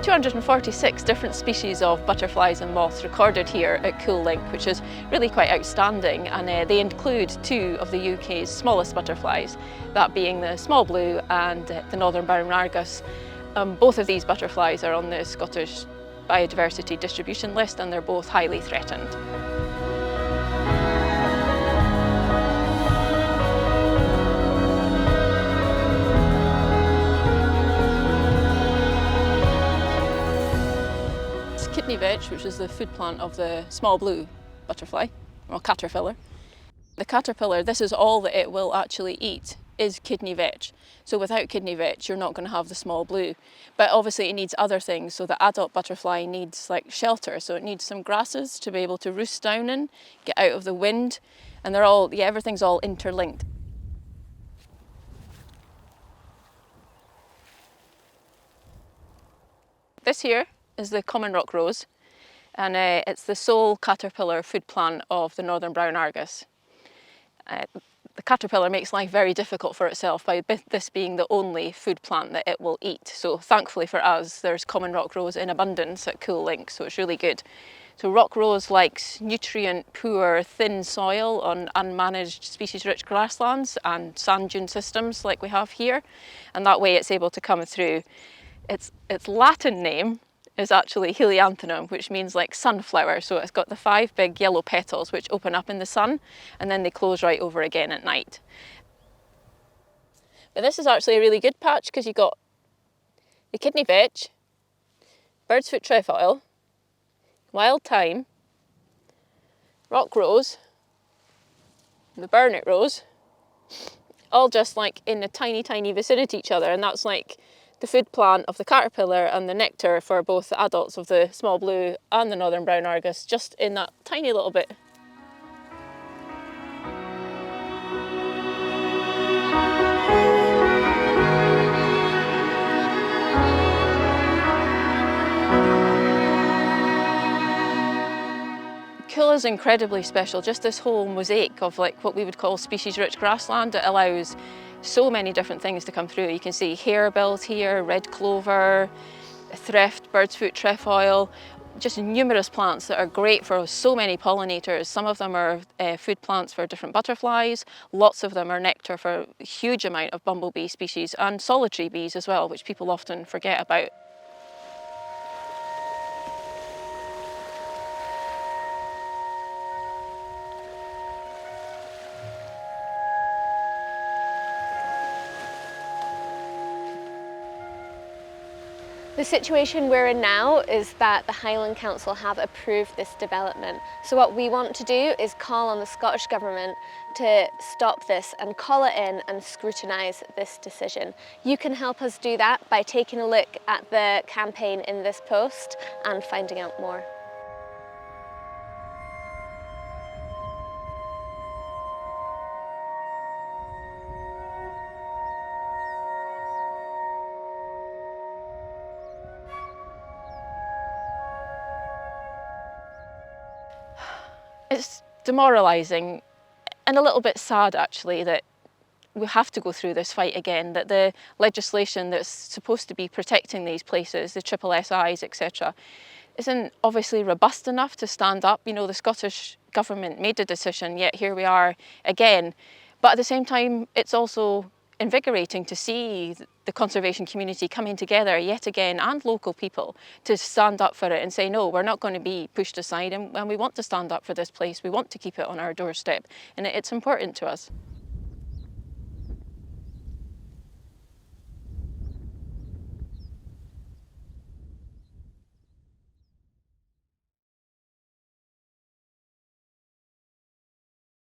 246 different species of butterflies and moths recorded here at Coul Link, which is really quite outstanding, and they include two of the UK's smallest butterflies, that being the small blue and the northern brown argus. Both of these butterflies are on the Scottish Biodiversity Distribution List, and they're both highly threatened. Kidney vetch, which is the food plant of the small blue butterfly, or caterpillar. The caterpillar, this is all that it will actually eat, is kidney vetch. So without kidney vetch, you're not going to have the small blue. But obviously it needs other things. So the adult butterfly needs like shelter. So it needs some grasses to be able to roost down in, get out of the wind. And they're all, everything's all interlinked. This here is the common rock rose, and it's the sole caterpillar food plant of the northern brown argus. The caterpillar makes life very difficult for itself by this being the only food plant that it will eat. So thankfully for us, there's common rock rose in abundance at Coul Links, so it's really good. So rock rose likes nutrient-poor, thin soil on unmanaged species-rich grasslands and sand dune systems like we have here, and that way it's able to come through. Its Latin name is actually helianthemum, which means like sunflower. So it's got the 5 big yellow petals which open up in the sun and then they close right over again at night. But this is actually a really good patch because you've got the kidney vetch, bird's foot trefoil, wild thyme, rock rose, the burnet rose, all just like in a tiny, tiny vicinity each other, and that's like the food plant of the caterpillar and the nectar for both the adults of the small blue and the northern brown argus, just in that tiny little bit. Coul is incredibly special, just this whole mosaic of like what we would call species-rich grassland. It allows so many different things to come through. You can see harebills here, red clover, thrift, bird's foot trefoil, just numerous plants that are great for so many pollinators. Some of them are food plants for different butterflies, lots of them are nectar for a huge amount of bumblebee species and solitary bees as well, which people often forget about. The situation we're in now is that the Highland Council have approved this development. So what we want to do is call on the Scottish Government to stop this and call it in and scrutinise this decision. You can help us do that by taking a look at the campaign in this post and finding out more. It's demoralising and a little bit sad actually that we have to go through this fight again, that the legislation that's supposed to be protecting these places, the SSSIs, etc., isn't obviously robust enough to stand up. You know, the Scottish Government made a decision, yet here we are again. But at the same time, it's also invigorating to see the conservation community coming together yet again, and local people, to stand up for it and say, no, we're not going to be pushed aside, and we want to stand up for this place. We want to keep it on our doorstep, and it's important to us.